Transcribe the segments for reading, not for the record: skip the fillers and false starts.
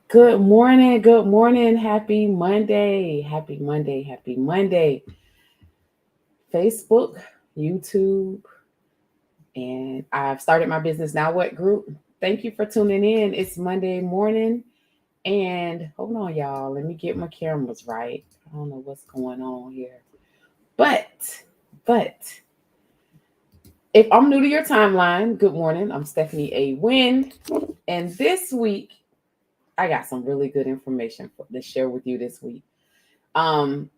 Good morning. Good morning. Happy Monday. Happy Monday. Happy Monday. Facebook, YouTube, and I've started my business now. What group? Thank you for tuning in. It's Monday morning. And hold on, y'all. Let me get my cameras right. I don't know what's going on here. But, but, if I'm new to your timeline, good morning. I'm Stephanie A. Wynn. And this week, I got some really good information to share with you this week. Um,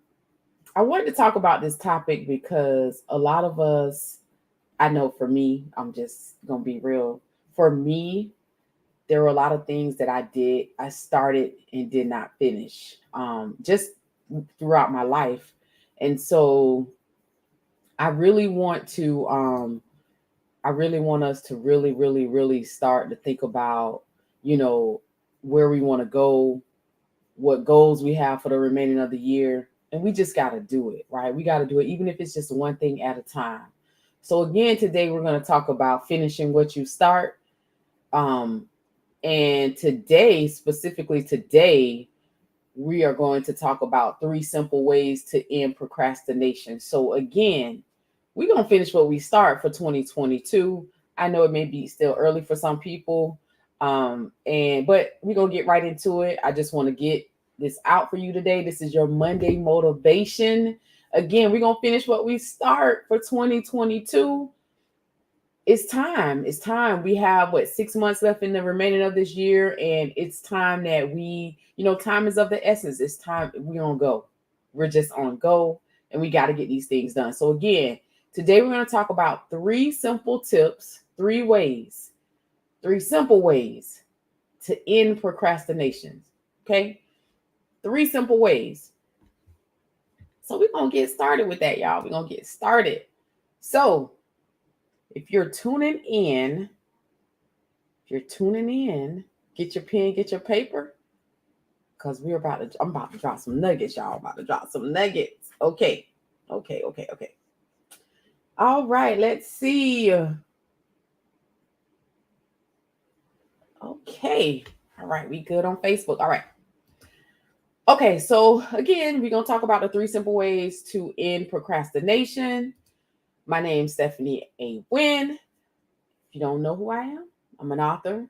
I wanted to talk about this topic because a lot of us, I know for me, I'm just going to be real. For me, there were a lot of things that I started and did not finish just throughout my life. And so I really want to, I really want us to really, really, really start to think about, you know, where we want to go, what goals we have for the remaining of the year. And we just got to do it, right? We got to do it, even if it's just one thing at a time. So, again, today we're going to talk about finishing what you start. Um, and today, specifically today, we are going to talk about 3 simple ways to end procrastination. So, again, we're going to finish what we start for 2022. I know it may be still early for some people, but we're going to get right into it. I just want to get this out for you today. This is your Monday motivation. Again, we're going to finish what we start for 2022. It's time. It's time. We have 6 months left in the remaining of this year, and it's time that time is of the essence. It's time we're on go. We're just on go, and we got to get these things done. So again, today we're going to talk about 3 simple tips, 3 simple ways to end procrastination. Okay, 3 simple ways. So we're gonna get started with that, y'all. We're gonna get started. So if you're tuning in, get your pen, get your paper, because I'm about to drop some nuggets, y'all. About to drop some nuggets. Okay. All right, let's see. Okay. All right, we good on Facebook. All right. Okay, so again, we're going to talk about the 3 simple ways to end procrastination. My name's Stephanie A. Wynn. If you don't know who I am, I'm an author.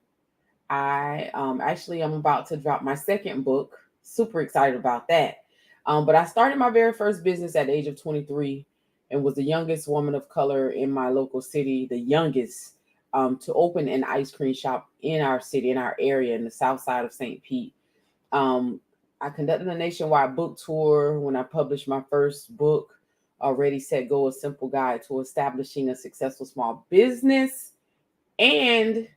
I'm about to drop my second book. Super excited about that. But I started my very first business at the age of 23 and was the youngest woman of color in my local city, the youngest to open an ice cream shop in our city, in our area, in the south side of St. Pete. Um, I conducted a nationwide book tour when I published my first book, Already Set Go, A Simple Guide to Establishing a Successful Small Business. And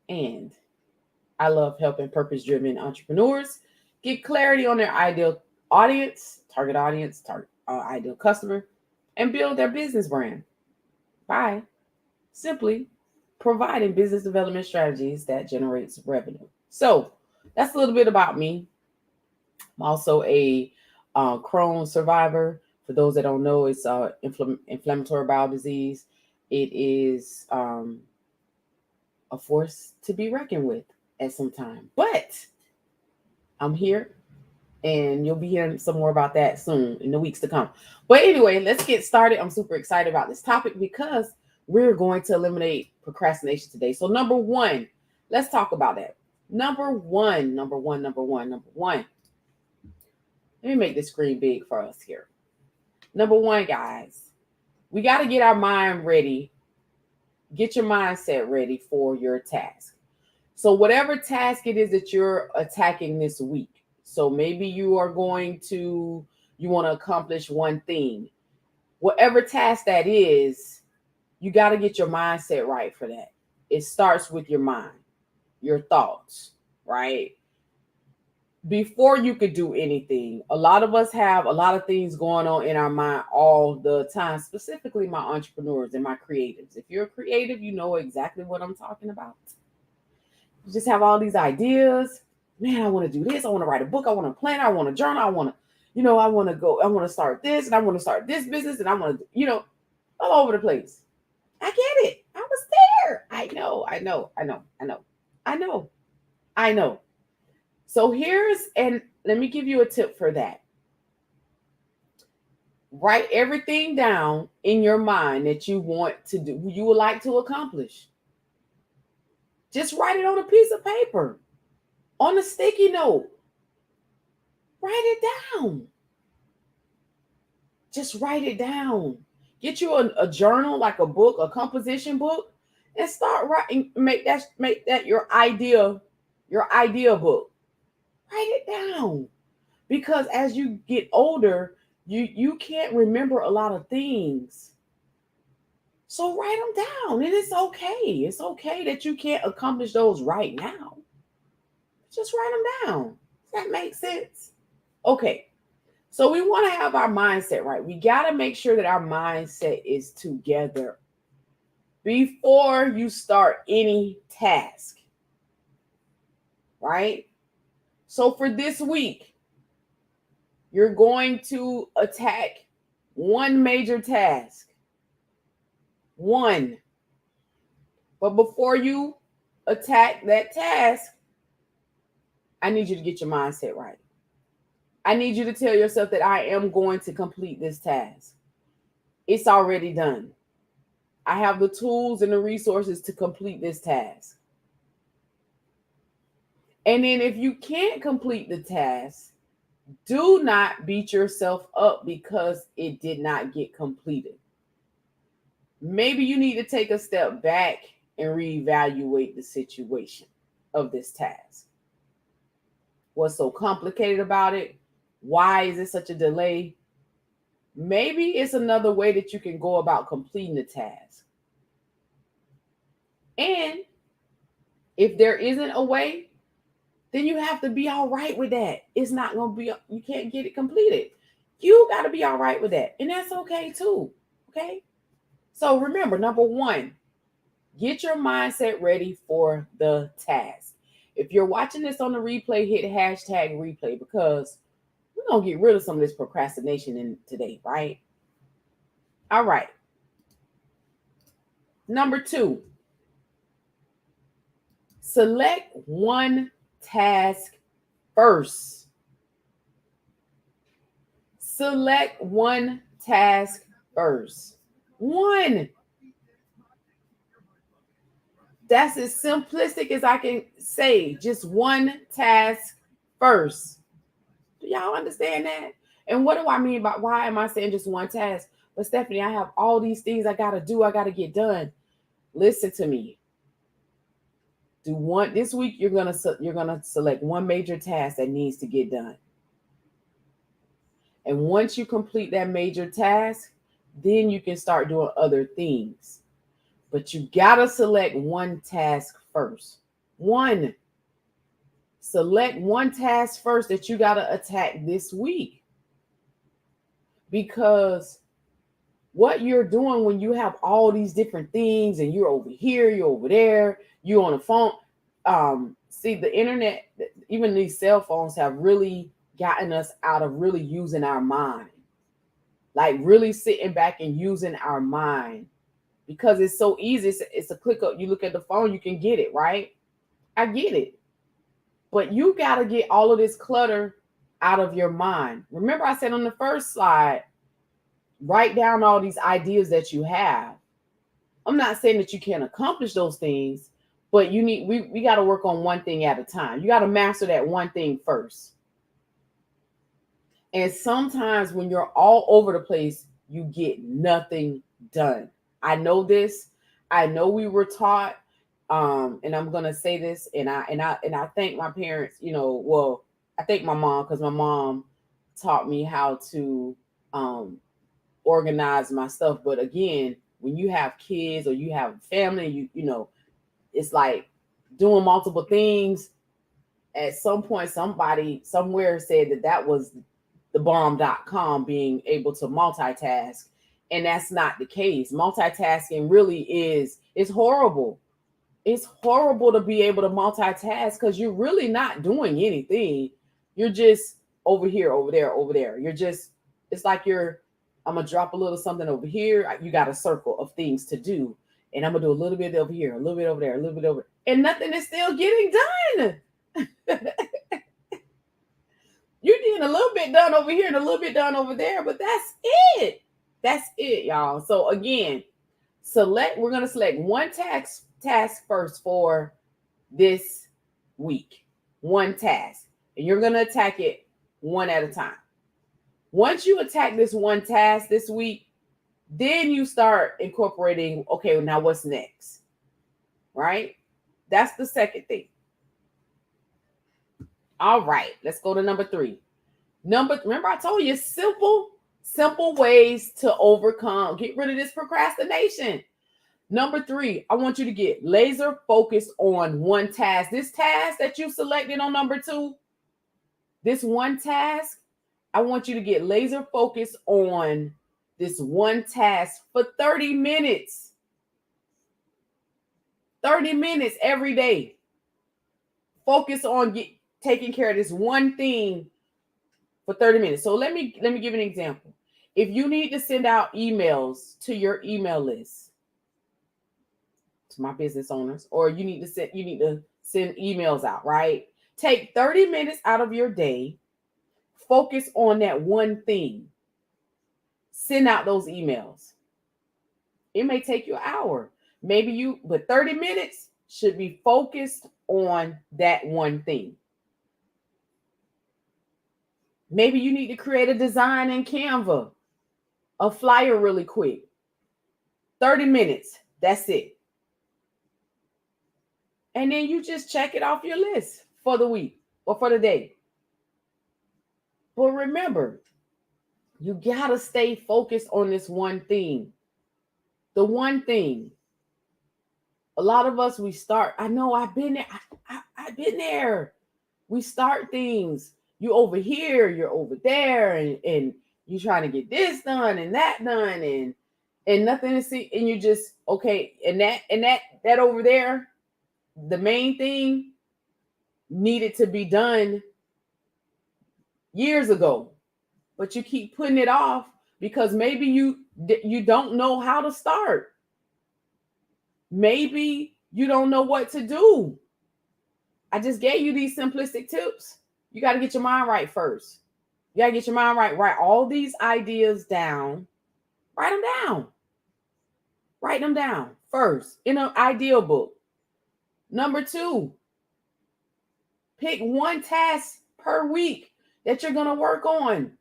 I love helping purpose-driven entrepreneurs get clarity on their ideal target audience, ideal customer, and build their business brand by simply providing business development strategies that generates revenue. So that's a little bit about me. I'm also a Crohn's survivor. For those that don't know, it's inflammatory bowel disease. It is a force to be reckoned with at some time. But I'm here, and you'll be hearing some more about that soon in the weeks to come. But anyway, let's get started. I'm super excited about this topic because we're going to eliminate procrastination today. So number 1, let's talk about that. Number one. Let me make the screen big for us here. Number 1, guys, we got to get our mind ready. Get your mindset ready for your task. So whatever task it is that you're attacking this week. So maybe you want to accomplish one thing. Whatever task that is, you got to get your mindset right for that. It starts with your mind, your thoughts, right? Before you could do anything, a lot of us have a lot of things going on in our mind all the time, specifically my entrepreneurs and my creatives. If you're a creative, you know exactly what I'm talking about. You just have all these ideas. Man, I want to do this. I want to write a book. I want to plan. I want to journal. I want to start this, and I want to start this business, and I want to, all over the place. I get it. I was there. I know. So and let me give you a tip for that. Write everything down in your mind that you want to do, you would like to accomplish. Just write it on a piece of paper, on a sticky note. Write it down. Just write it down. Get you a journal, like a book, a composition book, and start writing. Make that your idea book. Write it down. Because as you get older, you can't remember a lot of things. So write them down, and it's okay. It's okay that you can't accomplish those right now. Just write them down. Does that make sense? Okay. So we want to have our mindset right. We got to make sure that our mindset is together before you start any task. Right? So for this week, you're going to attack one major task. One. But before you attack that task, I need you to get your mindset right. I need you to tell yourself that I am going to complete this task. It's already done. I have the tools and the resources to complete this task. And then if you can't complete the task, do not beat yourself up because it did not get completed. Maybe you need to take a step back and reevaluate the situation of this task. What's so complicated about it? Why is it such a delay? Maybe it's another way that you can go about completing the task. And if there isn't a way, then you have to be all right with that. It's not going to be, you can't get it completed. You got to be all right with that. And that's okay too. Okay. So remember, number one, get your mindset ready for the task. If you're watching this on the replay, hit hashtag replay because we're going to get rid of some of this procrastination in today, right? All right. Number two, select one task first. Select one task first. One. That's as simplistic as I can say. Just one task first. Do y'all understand that? And what do I mean by why am I saying just one task? But Stephanie, I have all these things I got to do. I got to get done. Listen to me. Do one this week. You're gonna select one major task that needs to get done. And once you complete that major task, then you can start doing other things. But you gotta select one task first. One. Select one task first that you gotta attack this week. Because what you're doing when you have all these different things and you're over here, you're over there, you're on the phone. See, the internet, even these cell phones have really gotten us out of really using our mind. Like really sitting back and using our mind. Because it's so easy. It's a click up. You look at the phone, you can get it, right? I get it. But you got to get all of this clutter out of your mind. Remember I said on the first slide, write down all these ideas that you have. I'm not saying that you can't accomplish those things, but we got to work on one thing at a time. You got to master that one thing first. And sometimes when you're all over the place, you get nothing done. I know this. I know we were taught, and I'm gonna say this, and I thank my parents. I thank my mom because my mom taught me how to organize my stuff. But again, when you have kids or you have family, it's like doing multiple things. At some point, somebody somewhere said that was the bomb.com, being able to multitask. And that's not the case. Multitasking really it's horrible. It's horrible to be able to multitask because you're really not doing anything. You're just over here, over there, over there. It's like I'm going to drop a little something over here. You got a circle of things to do. And I'm going to do a little bit over here, a little bit over there, a little bit over. And nothing is still getting done. bit done over here and a little bit done over there, but that's it. That's it, y'all. So again, we're going to select one task first for this week. One task. And you're going to attack it one at a time. Once you attack this one task this week, then you start incorporating, okay, now what's next? Right? That's the second thing. All right, let's go to number 3. Remember I told you simple ways to get rid of this procrastination. Number 3, I want you to get laser focused on one task. This task that you selected on number 2, this one task, I want you to get laser focused on this one task for 30 minutes. 30 minutes every day. Focus on taking care of this one thing for 30 minutes. So let me give you an example. If you need to send out emails to your email list, to my business owners, or you need to send emails out, right? Take 30 minutes out of your day. Focus on that one thing. Send out those emails. It may take you an hour. But 30 minutes should be focused on that one thing. Maybe you need to create a design in Canva, a flyer really quick. 30 minutes. That's it. And then you just check it off your list for the week or for the day. But remember, you got to stay focused on this one thing. The one thing. A lot of us, I know I've been there. I've been there. We start things. You over here, you're over there, and you're trying to get this done and that done, and nothing to see. And you just, okay. And that over there, the main thing needed to be done years ago, but you keep putting it off because maybe you don't know how to start. Maybe you don't know what to do. I just gave you these simplistic tips. You got to get your mind right first. You got to get your mind right. Write all these ideas down. Write them down. Write them down first in an ideal book. Number 2, pick one task per week that you're going to work on.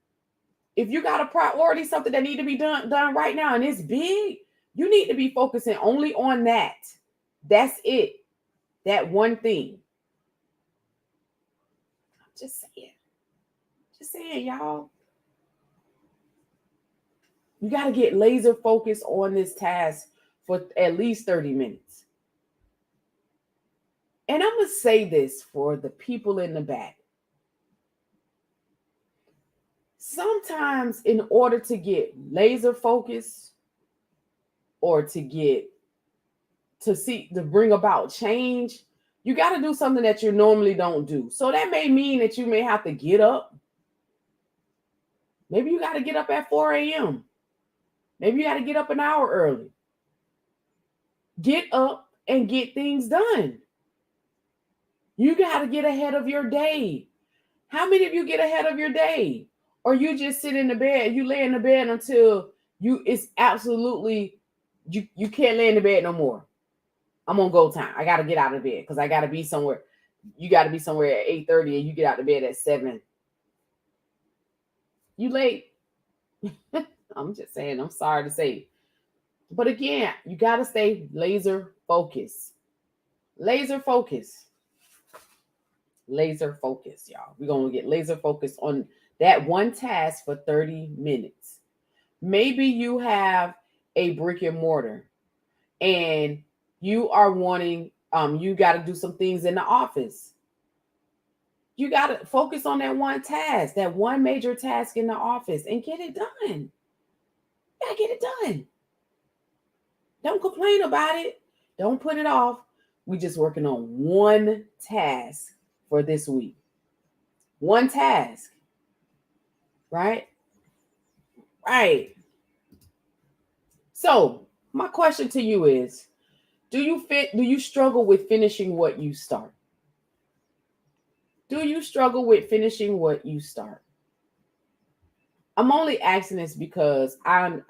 If you got a priority, something that need to be done right now, and it's big, you need to be focusing only on that. That's it. That one thing. I'm just saying, y'all. You got to get laser focused on this task for at least 30 minutes. And I'm going to say this for the people in the back. Sometimes in order to get laser focused or to bring about change, you got to do something that you normally don't do. So that may mean that you may have to get up. Maybe you got to get up at 4 a.m. Maybe you got to get up an hour early. Get up and get things done. You got to get ahead of your day. How many of you get ahead of your day? Or you just sit in the bed, you lay in the bed until it's absolutely, you can't lay in the bed no more. I'm on go time. I got to get out of bed because I got to be somewhere. You got to be somewhere at 8:30 and you get out of bed at 7. You late. I'm just saying, I'm sorry to say. But again, you got to stay laser focused. Laser focus. Laser focus, y'all. We're going to get laser focused on that one task for 30 minutes. Maybe you have a brick and mortar and you are wanting, you got to do some things in the office. You got to focus on that one task, that one major task in the office and get it done. You got to get it done. Don't complain about it. Don't put it off. We're just working on one task for this week. One task. Right? Right. So my question to you is, do you struggle with finishing what you start? Do you struggle with finishing what you start? I'm only asking this because I'm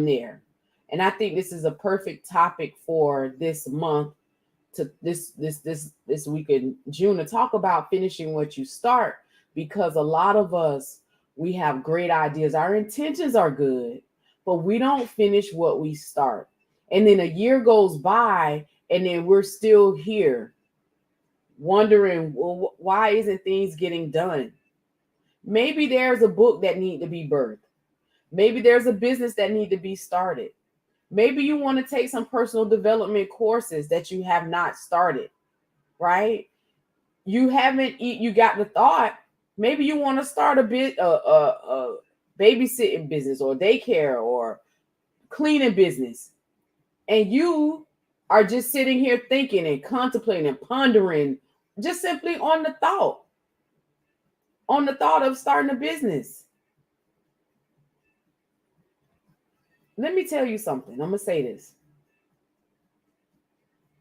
there. And I think this is a perfect topic for this month, to this week in June, to talk about finishing what you start, because a lot of us, we have great ideas. Our intentions are good, but we don't finish what we start. And then a year goes by and then we're still here wondering, well, why isn't things getting done? Maybe there's a book that need to be birthed. Maybe there's a business that need to be started. Maybe you want to take some personal development courses that you have not started, right? You haven't, you got the thought. Maybe you want to start a babysitting business or daycare or cleaning business. And you are just sitting here thinking and contemplating and pondering just simply on the thought of starting a business. Let me tell you something. I'm going to say this.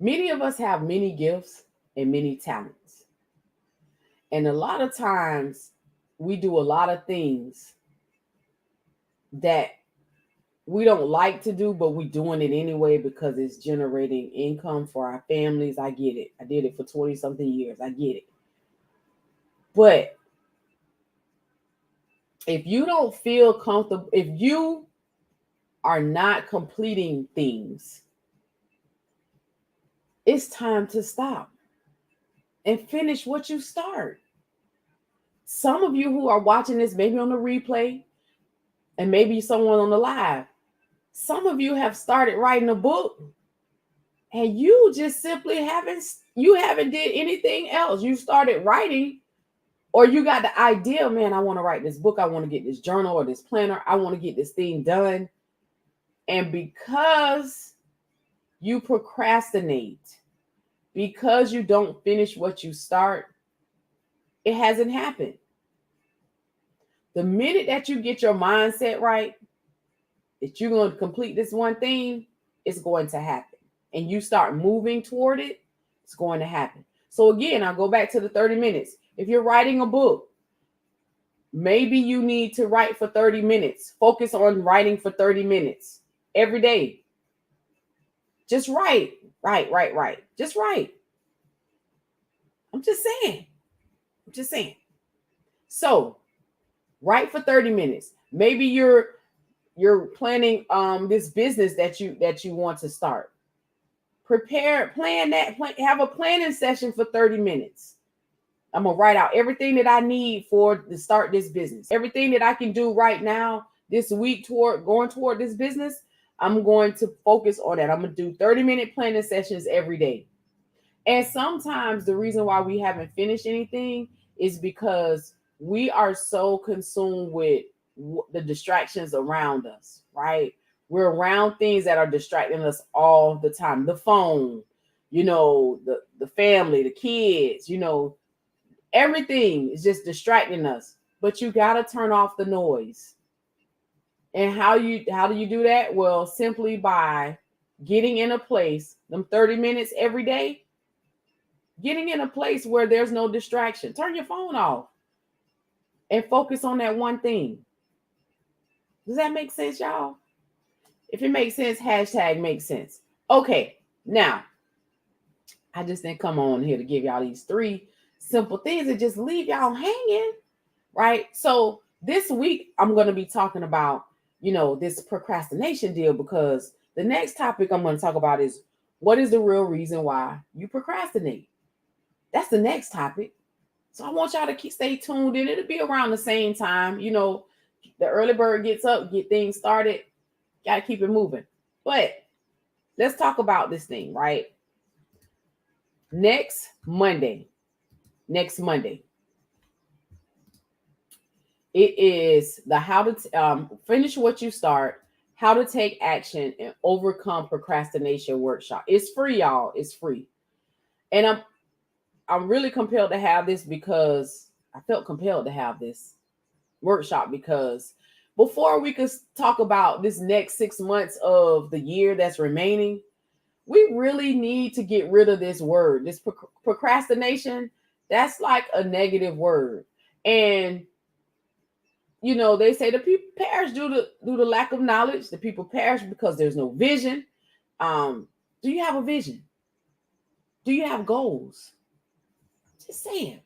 Many of us have many gifts and many talents. And a lot of times we do a lot of things that we don't like to do, but we're doing it anyway because it's generating income for our families. I get it. I did it for 20 something years. I get it. But if you don't feel comfortable, if you are not completing things, it's time to stop and finish what you start. Some of you who are watching this, maybe on the replay, and maybe someone on the live, some of you have started writing a book and you just simply haven't did anything else. You started writing, or you got the idea, man, I want to write this book. I want to get this journal or this planner. I want to get this thing done. And because you procrastinate, because you don't finish what you start, it hasn't happened. The minute that you get your mindset right, that you're going to complete this one thing, it's going to happen. And you start moving toward it, it's going to happen. So again, I'll go back to the 30 minutes. If you're writing a book, maybe you need to write for 30 minutes. Focus on writing for 30 minutes every day. Just write. Just write. I'm just saying. So write for 30 minutes. Maybe you're planning this business that you want to start. Have a planning session for 30 minutes. I'm gonna write out everything that I need to start this business. Everything that I can do right now this week going toward this business, I'm going to focus on that. I'm gonna do 30-minute planning sessions every day. And sometimes the reason why we haven't finished anything is because we are so consumed with the distractions around us, right? We're around things that are distracting us all the time. The phone, the family, the kids, everything is just distracting us. But you got to turn off the noise. And how do you do that? Well, simply by getting in a place, them 30 minutes every day, getting in a place where there's no distraction. Turn your phone off and focus on that one thing. Does that make sense, y'all? If it makes sense, hashtag makes sense. Okay, now, I just didn't come on here to give y'all these 3 simple things and just leave y'all hanging, right? So this week, I'm going to be talking about, this procrastination deal, because the next topic I'm going to talk about is, what is the real reason why you procrastinate? That's the next topic. So I want y'all to stay tuned in. It'll be around the same time. The early bird gets up, get things started. Got to keep it moving. But let's talk about this thing, right? Next Monday, it is the how to finish what you start, how to take action and overcome procrastination workshop. It's free, y'all. It's free. And I'm really compelled to have this because I felt compelled to have this workshop, because before we could talk about this next 6 months of the year that's remaining, we really need to get rid of this word, this procrastination. That's like a negative word. And They say the people perish due to lack of knowledge. The people perish because there's no vision. Do you have a vision? Do you have goals? Just saying.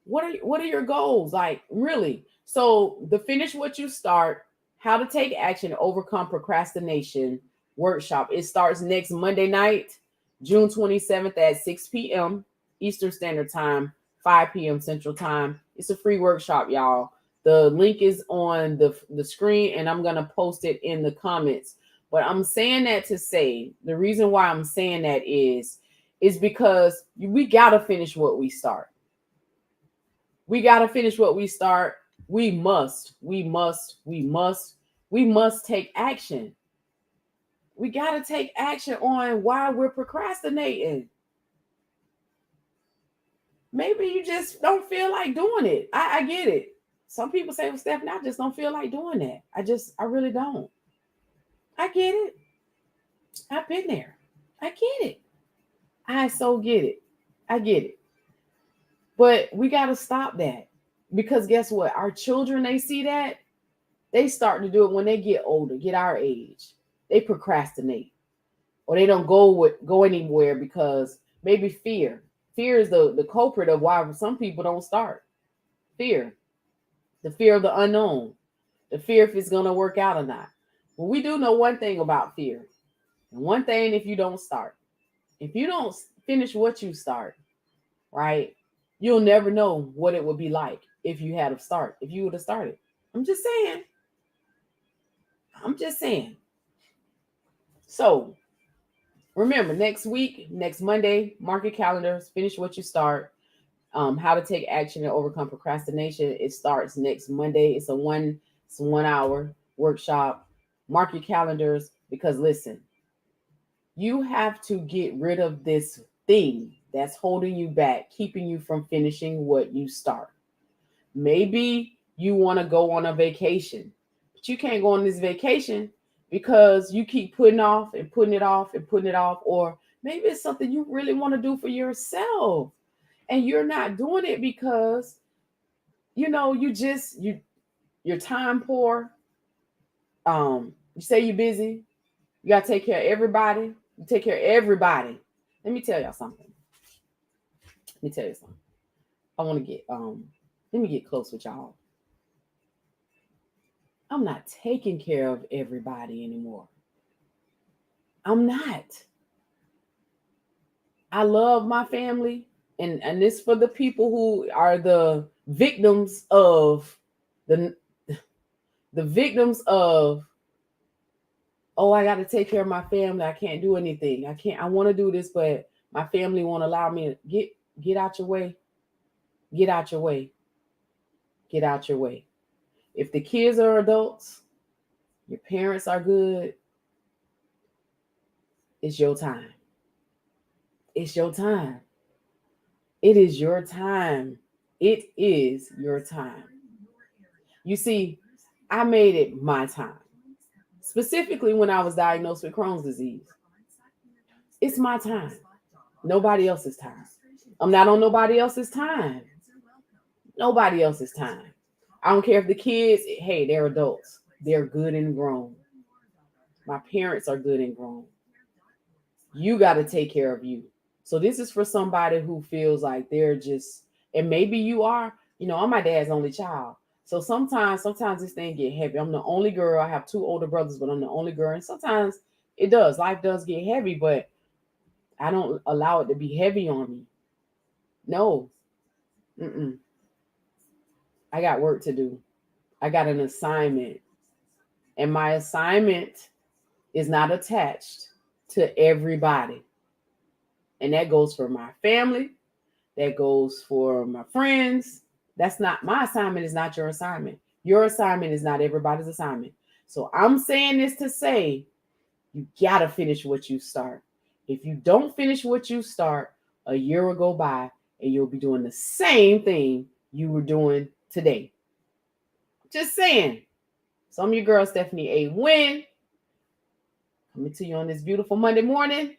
What are your goals? Like, really? So the finish what you start, how to take action, overcome procrastination workshop. It starts next Monday night, June 27th at 6 p.m. Eastern Standard Time, 5 p.m. Central Time. It's a free workshop, y'all. The link is on the screen, and I'm going to post it in the comments. But I'm saying that to say, the reason why I'm saying that is because we got to finish what we start. We got to finish what we start. We must take action. We got to take action on why we're procrastinating. Maybe you just don't feel like doing it. I get it. Some people say, well, Stephanie, I just don't feel like doing that. I really don't. I get it. I've been there. I get it. I so get it. I get it. But we got to stop that, because guess what? Our children, they see that. They start to do it when they get older, get our age. They procrastinate, or they don't go anywhere because maybe fear. Fear is the culprit of why some people don't start. Fear. The fear of the unknown. The fear if it's going to work out or not. Well, we do know one thing about fear. And one thing, if you don't start, if you don't finish what you start, right, you'll never know what it would be like if you had to start, if you would have started. I'm just saying. So remember, next week, next Monday, mark your calendars, finish what you start. How to take action and overcome procrastination. It starts next Monday. It's a 1 hour workshop. Mark your calendars, because listen, you have to get rid of this thing that's holding you back, keeping you from finishing what you start. Maybe you want to go on a vacation, but you can't go on this vacation because you keep putting off and putting it off and putting it off. Or maybe it's something you really want to do for yourself, and you're not doing it because, you're time poor. You say you're busy. You got to take care of everybody. You take care of everybody. Let me tell y'all something. I want to get, let me get close with y'all. I'm not taking care of everybody anymore. I'm not. I love my family. And this for the people who are the victims of the victims of, oh, I got to take care of my family. I can't do anything. I want to do this, but my family won't allow me to get out your way. Get out your way. Get out your way. If the kids are adults, your parents are good, it's your time. It's your time. It is your time. It is your time. You see, I made it my time. Specifically when I was diagnosed with Crohn's disease. It's my time. Nobody else's time. I'm not on nobody else's time. Nobody else's time. I don't care if the kids, hey, they're adults. They're good and grown. My parents are good and grown. You got to take care of you. So this is for somebody who feels like they're just, and maybe you are, I'm my dad's only child. So sometimes this thing get heavy. I'm the only girl. I have 2 older brothers, but I'm the only girl. And sometimes life does get heavy, but I don't allow it to be heavy on me. No. I got work to do. I got an assignment. And my assignment is not attached to everybody. And that goes for my family. That goes for my friends. That's not, my assignment is not your assignment. Your assignment is not everybody's assignment. So I'm saying this to say, you got to finish what you start. If you don't finish what you start, a year will go by and you'll be doing the same thing you were doing today. Just saying. So I'm your girl, Stephanie A. Wynn. Coming to you on this beautiful Monday morning.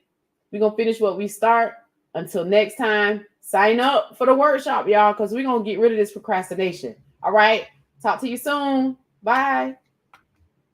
We're going to finish what we start. Until next time, sign up for the workshop, y'all, because we're going to get rid of this procrastination. All right. Talk to you soon. Bye.